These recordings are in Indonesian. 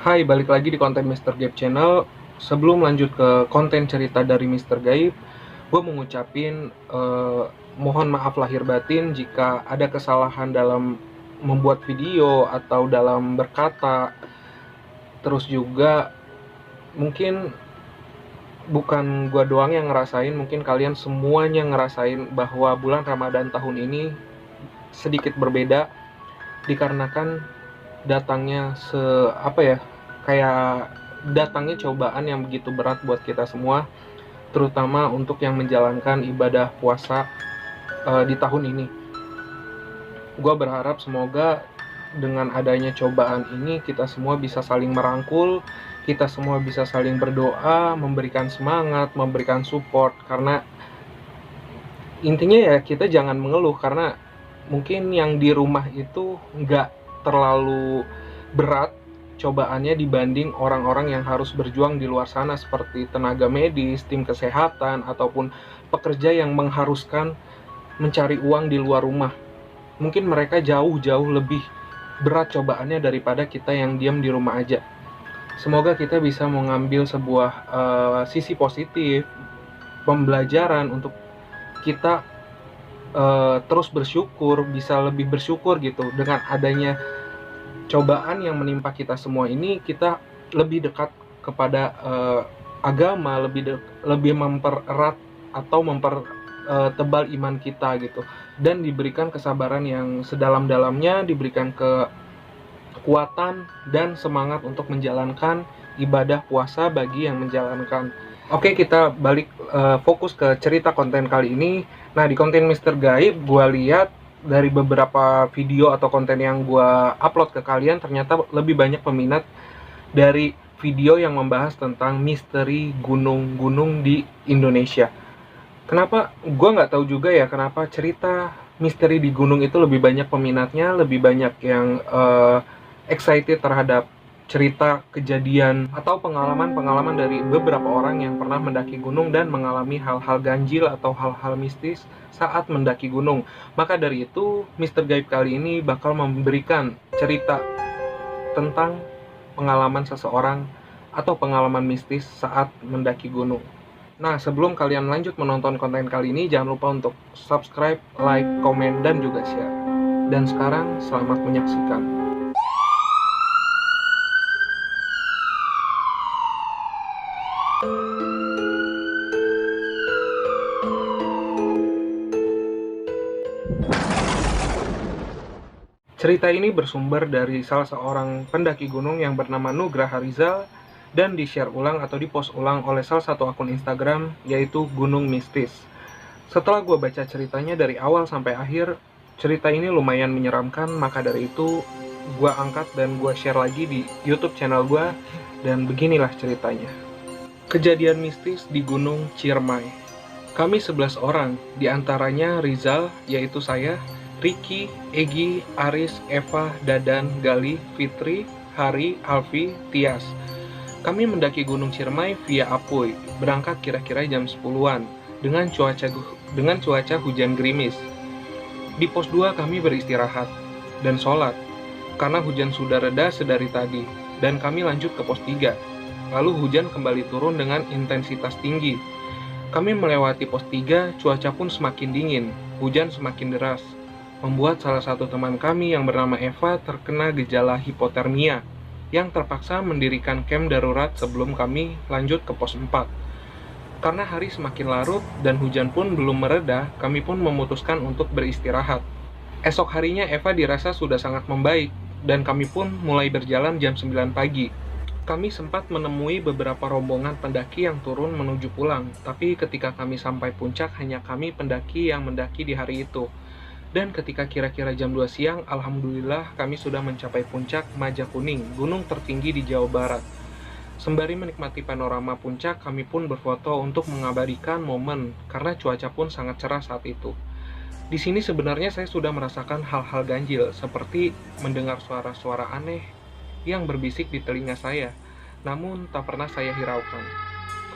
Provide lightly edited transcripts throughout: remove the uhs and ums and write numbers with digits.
Hai, balik lagi di konten Mr. Gaib Channel. Sebelum lanjut ke konten cerita dari Mr. Gaib, gue mau ngucapin mohon maaf lahir batin jika ada kesalahan dalam membuat video atau dalam berkata. Terus juga mungkin bukan gue doang yang ngerasain, mungkin kalian semuanya ngerasain bahwa bulan Ramadan tahun ini sedikit berbeda dikarenakan datangnya kayak datangnya cobaan yang begitu berat buat kita semua, terutama untuk yang menjalankan ibadah puasa di tahun ini. Gue berharap semoga dengan adanya cobaan ini kita semua bisa saling merangkul, kita semua bisa saling berdoa, memberikan semangat, memberikan support, karena intinya ya kita jangan mengeluh, karena mungkin yang di rumah itu nggak terlalu berat cobaannya dibanding orang-orang yang harus berjuang di luar sana seperti tenaga medis, tim kesehatan, ataupun pekerja yang mengharuskan mencari uang di luar rumah. Mungkin mereka jauh-jauh lebih berat cobaannya daripada kita yang diam di rumah aja. Semoga kita bisa mengambil sebuah sisi positif, pembelajaran untuk kita terus bersyukur, bisa lebih bersyukur gitu. Dengan adanya cobaan yang menimpa kita semua ini, kita lebih dekat kepada agama, lebih mempererat atau mempertebal iman kita gitu, dan diberikan kesabaran yang sedalam-dalamnya, diberikan kekuatan dan semangat untuk menjalankan ibadah puasa bagi yang menjalankan. Oke, kita balik fokus ke cerita konten kali ini. Nah, di konten Mr. Gaib, gue lihat dari beberapa video atau konten yang gue upload ke kalian, ternyata lebih banyak peminat dari video yang membahas tentang misteri gunung-gunung di Indonesia. Kenapa? Gue nggak tahu juga ya kenapa cerita misteri di gunung itu lebih banyak peminatnya, lebih banyak yang excited terhadap cerita, kejadian, atau pengalaman-pengalaman dari beberapa orang yang pernah mendaki gunung dan mengalami hal-hal ganjil atau hal-hal mistis saat mendaki gunung. Maka dari itu, Mr. Gaib kali ini bakal memberikan cerita tentang pengalaman seseorang atau pengalaman mistis saat mendaki gunung. Nah, sebelum kalian lanjut menonton konten kali ini, jangan lupa untuk subscribe, like, komen, dan juga share. Dan sekarang, selamat menyaksikan. Cerita ini bersumber dari salah seorang pendaki gunung yang bernama Nugraha Rizal dan di-share ulang atau di-post ulang oleh salah satu akun Instagram, yaitu Gunung Mistis. Setelah gue baca ceritanya dari awal sampai akhir, cerita ini lumayan menyeramkan, maka dari itu gue angkat dan gue share lagi di YouTube channel gue, dan beginilah ceritanya. Kejadian mistis di Gunung Ciremai. Kami 11 orang, diantaranya Rizal, yaitu saya, Ricky, Egi, Aris, Eva, Dadan, Gali, Fitri, Hari, Alfi, Tias. Kami mendaki Gunung Ciremai via Apuy, berangkat kira-kira jam 10-an, dengan cuaca hujan gerimis. Di pos 2 kami beristirahat dan sholat, karena hujan sudah reda sedari tadi, dan kami lanjut ke pos 3. Lalu hujan kembali turun dengan intensitas tinggi. Kami melewati pos 3, cuaca pun semakin dingin, hujan semakin deras, membuat salah satu teman kami yang bernama Eva terkena gejala hipotermia, yang terpaksa mendirikan camp darurat sebelum kami lanjut ke pos 4. Karena hari semakin larut dan hujan pun belum mereda, kami pun memutuskan untuk beristirahat. Esok harinya Eva dirasa sudah sangat membaik, dan kami pun mulai berjalan jam 9 pagi. Kami sempat menemui beberapa rombongan pendaki yang turun menuju pulang, tapi ketika kami sampai puncak hanya kami pendaki yang mendaki di hari itu. Dan ketika kira-kira jam 2 siang, alhamdulillah kami sudah mencapai puncak Majakuning, gunung tertinggi di Jawa Barat. Sembari menikmati panorama puncak, kami pun berfoto untuk mengabadikan momen, karena cuaca pun sangat cerah saat itu. Di sini sebenarnya saya sudah merasakan hal-hal ganjil, seperti mendengar suara-suara aneh yang berbisik di telinga saya, namun tak pernah saya hiraukan.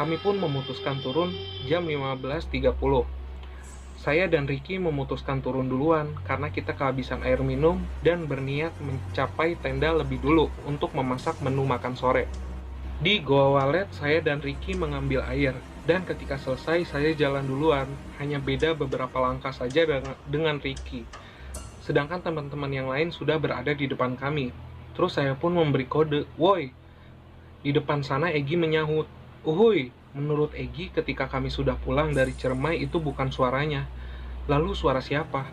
Kami pun memutuskan turun jam 15.30. Saya dan Ricky memutuskan turun duluan karena kita kehabisan air minum dan berniat mencapai tenda lebih dulu untuk memasak menu makan sore. Di Goa Walet, saya dan Ricky mengambil air, dan ketika selesai saya jalan duluan, hanya beda beberapa langkah saja dengan Ricky. Sedangkan teman-teman yang lain sudah berada di depan kami. Terus saya pun memberi kode, "Woi!" Di depan sana Egi menyahut, "Uhuy!" Menurut Egi, ketika kami sudah pulang dari Ciremai itu bukan suaranya. Lalu suara siapa?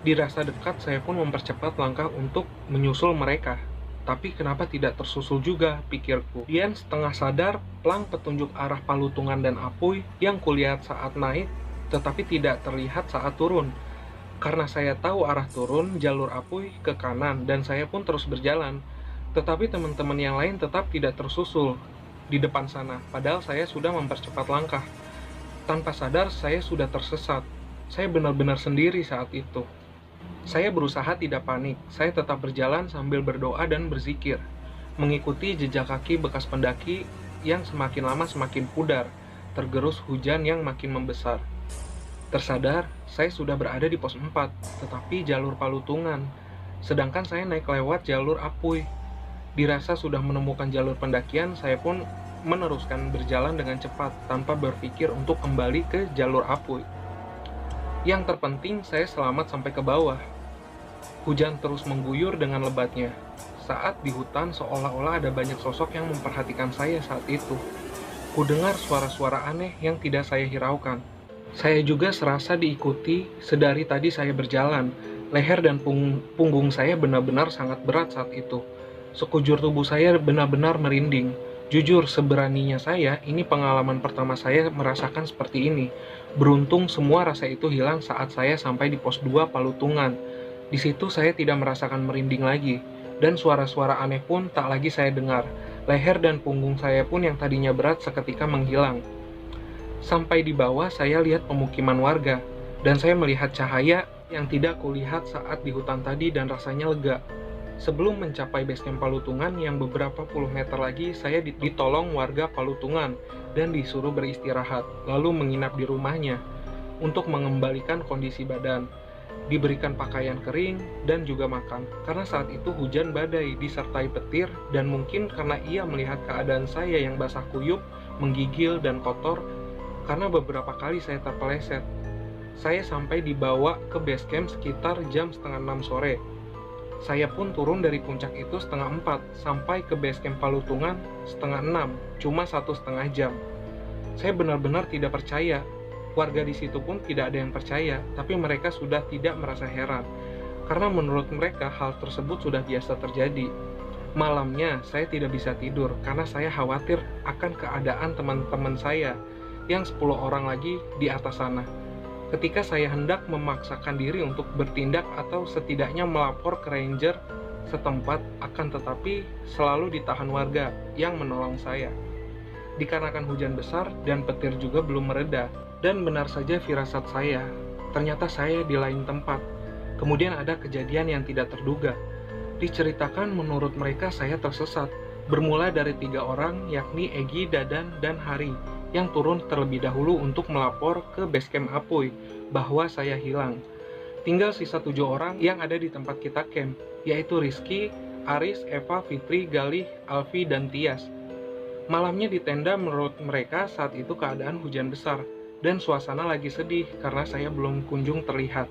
Dirasa dekat, saya pun mempercepat langkah untuk menyusul mereka. Tapi kenapa tidak tersusul juga, pikirku. Dian setengah sadar, pelang petunjuk arah Palutungan dan Apuy yang kulihat saat naik, tetapi tidak terlihat saat turun. Karena saya tahu arah turun, jalur Apuy ke kanan, dan saya pun terus berjalan. Tetapi teman-teman yang lain tetap tidak tersusul di depan sana, padahal saya sudah mempercepat langkah. Tanpa sadar, saya sudah tersesat. Saya benar-benar sendiri saat itu. Saya berusaha tidak panik, saya tetap berjalan sambil berdoa dan berzikir, mengikuti jejak kaki bekas pendaki yang semakin lama semakin pudar, tergerus hujan yang makin membesar. Tersadar, saya sudah berada di pos 4, tetapi jalur Palutungan, sedangkan saya naik lewat jalur Apuy. Dirasa sudah menemukan jalur pendakian, saya pun meneruskan berjalan dengan cepat tanpa berpikir untuk kembali ke jalur Apuy. Yang terpenting, saya selamat sampai ke bawah. Hujan terus mengguyur dengan lebatnya. Saat di hutan, seolah-olah ada banyak sosok yang memperhatikan saya saat itu. Kudengar suara-suara aneh yang tidak saya hiraukan. Saya juga serasa diikuti sedari tadi saya berjalan. Leher dan punggung saya benar-benar sangat berat saat itu. Sekujur tubuh saya benar-benar merinding. Jujur, seberaninya saya, ini pengalaman pertama saya merasakan seperti ini. Beruntung semua rasa itu hilang saat saya sampai di pos 2 Palutungan. Di situ saya tidak merasakan merinding lagi, dan suara-suara aneh pun tak lagi saya dengar. Leher dan punggung saya pun yang tadinya berat seketika menghilang. Sampai di bawah saya lihat pemukiman warga, dan saya melihat cahaya yang tidak kulihat saat di hutan tadi dan rasanya lega. Sebelum mencapai basecamp Palutungan yang beberapa puluh meter lagi, saya ditolong warga Palutungan dan disuruh beristirahat, lalu menginap di rumahnya untuk mengembalikan kondisi badan, diberikan pakaian kering, dan juga makan. Karena saat itu hujan badai disertai petir, dan mungkin karena ia melihat keadaan saya yang basah kuyup, menggigil, dan kotor, karena beberapa kali saya terpeleset. Saya sampai dibawa ke basecamp sekitar jam setengah 6 sore. Saya pun turun dari puncak itu setengah 4, sampai ke basecamp Palutungan setengah 6, cuma 1,5 jam. Saya benar-benar tidak percaya. Warga di situ pun tidak ada yang percaya, tapi mereka sudah tidak merasa heran, karena menurut mereka hal tersebut sudah biasa terjadi. Malamnya, saya tidak bisa tidur, karena saya khawatir akan keadaan teman-teman saya, yang 10 orang lagi di atas sana. Ketika saya hendak memaksakan diri untuk bertindak atau setidaknya melapor ke ranger setempat, akan tetapi selalu ditahan warga yang menolong saya. Dikarenakan hujan besar dan petir juga belum mereda, dan benar saja firasat saya, ternyata saya di lain tempat. Kemudian ada kejadian yang tidak terduga. Diceritakan menurut mereka saya tersesat, bermula dari 3 orang yakni Egi, Dadan, dan Hari, yang turun terlebih dahulu untuk melapor ke basecamp Apuy bahwa saya hilang. Tinggal sisa 7 orang yang ada di tempat kita camp, yaitu Rizky, Aris, Eva, Fitri, Galih, Alfi, dan Tias. Malamnya di tenda menurut mereka saat itu keadaan hujan besar, dan suasana lagi sedih karena saya belum kunjung terlihat.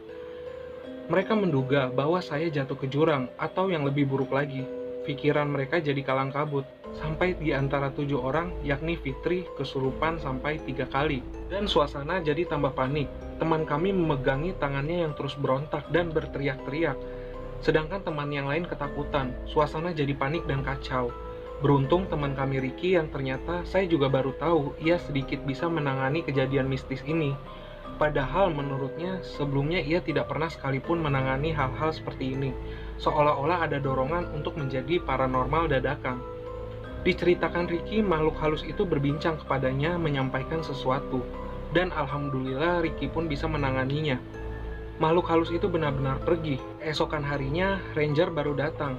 Mereka menduga bahwa saya jatuh ke jurang atau yang lebih buruk lagi. Pikiran mereka jadi kalang kabut, sampai di antara 7 orang, yakni Fitri, kesurupan sampai 3 kali. Dan suasana jadi tambah panik. Teman kami memegangi tangannya yang terus berontak dan berteriak-teriak. Sedangkan teman yang lain ketakutan, suasana jadi panik dan kacau. Beruntung teman kami Ricky yang ternyata saya juga baru tahu ia sedikit bisa menangani kejadian mistis ini. Padahal menurutnya sebelumnya ia tidak pernah sekalipun menangani hal-hal seperti ini. Seolah-olah ada dorongan untuk menjadi paranormal dadakan. Diceritakan Ricky, makhluk halus itu berbincang kepadanya menyampaikan sesuatu. Dan alhamdulillah Ricky pun bisa menanganinya. Makhluk halus itu benar-benar pergi. Esokan harinya ranger baru datang.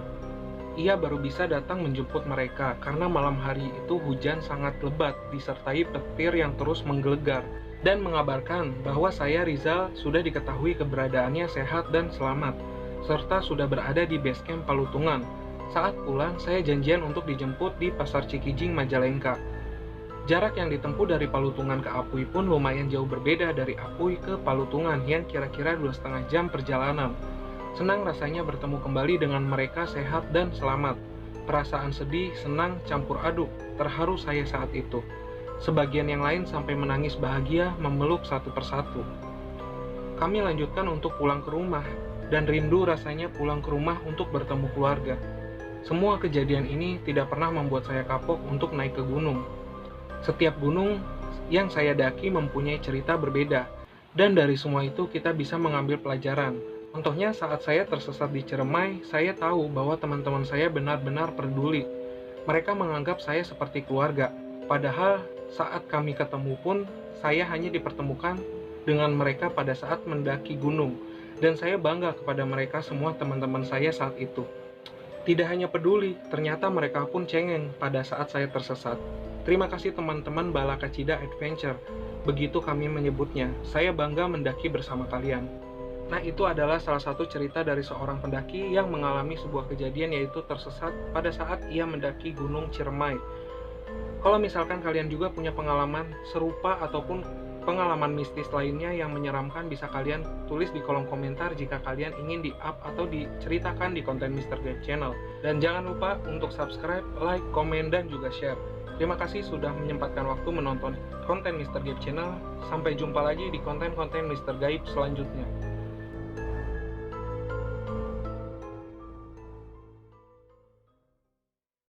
Ia baru bisa datang menjemput mereka karena malam hari itu hujan sangat lebat disertai petir yang terus menggelegar. dan mengabarkan bahwa saya Rizal sudah diketahui keberadaannya sehat dan selamat, serta sudah berada di base camp Palutungan. Saat pulang, saya janjian untuk dijemput di Pasar Cikijing, Majalengka. Jarak yang ditempuh dari Palutungan ke Apui pun lumayan jauh berbeda dari Apui ke Palutungan yang kira-kira 2,5 jam perjalanan. Senang rasanya bertemu kembali dengan mereka sehat dan selamat. Perasaan sedih, senang, campur aduk, terharu saya saat itu. Sebagian yang lain sampai menangis bahagia memeluk satu persatu. Kami lanjutkan untuk pulang ke rumah, dan rindu rasanya pulang ke rumah untuk bertemu keluarga. Semua kejadian ini tidak pernah membuat saya kapok untuk naik ke gunung. Setiap gunung yang saya daki mempunyai cerita berbeda, dan dari semua itu kita bisa mengambil pelajaran. Contohnya saat saya tersesat di Ciremai, saya tahu bahwa teman-teman saya benar-benar peduli. Mereka menganggap saya seperti keluarga, padahal saat kami ketemu pun, saya hanya dipertemukan dengan mereka pada saat mendaki gunung, dan saya bangga kepada mereka semua teman-teman saya saat itu. Tidak hanya peduli, ternyata mereka pun cengeng pada saat saya tersesat. Terima kasih teman-teman Balakacida Adventure, begitu kami menyebutnya. Saya bangga mendaki bersama kalian. Nah, itu adalah salah satu cerita dari seorang pendaki yang mengalami sebuah kejadian, yaitu tersesat pada saat ia mendaki Gunung Ciremai. Kalau misalkan kalian juga punya pengalaman serupa ataupun pengalaman mistis lainnya yang menyeramkan, bisa kalian tulis di kolom komentar jika kalian ingin di-up atau diceritakan di konten Mr. Gaib Channel. Dan jangan lupa untuk subscribe, like, komen, dan juga share. Terima kasih sudah menyempatkan waktu menonton konten Mr. Gaib Channel. Sampai jumpa lagi di konten-konten Mr. Gaib selanjutnya.